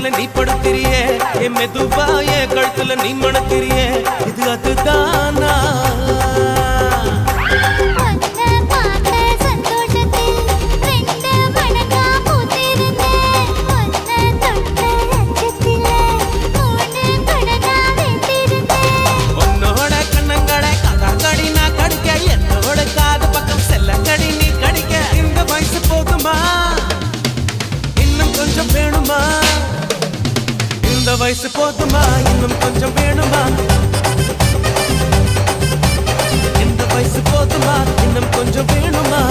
பக்கத்துல நீ படுத்திரியே என் மெதுவா என் கழுத்துல நீ மணத்திரியே இது அதுதானா இந்த வயசு போதுமா இன்னும் கொஞ்சம் வேணுமா இந்த வயசு போதுமா இன்னும் கொஞ்சம் வேணுமா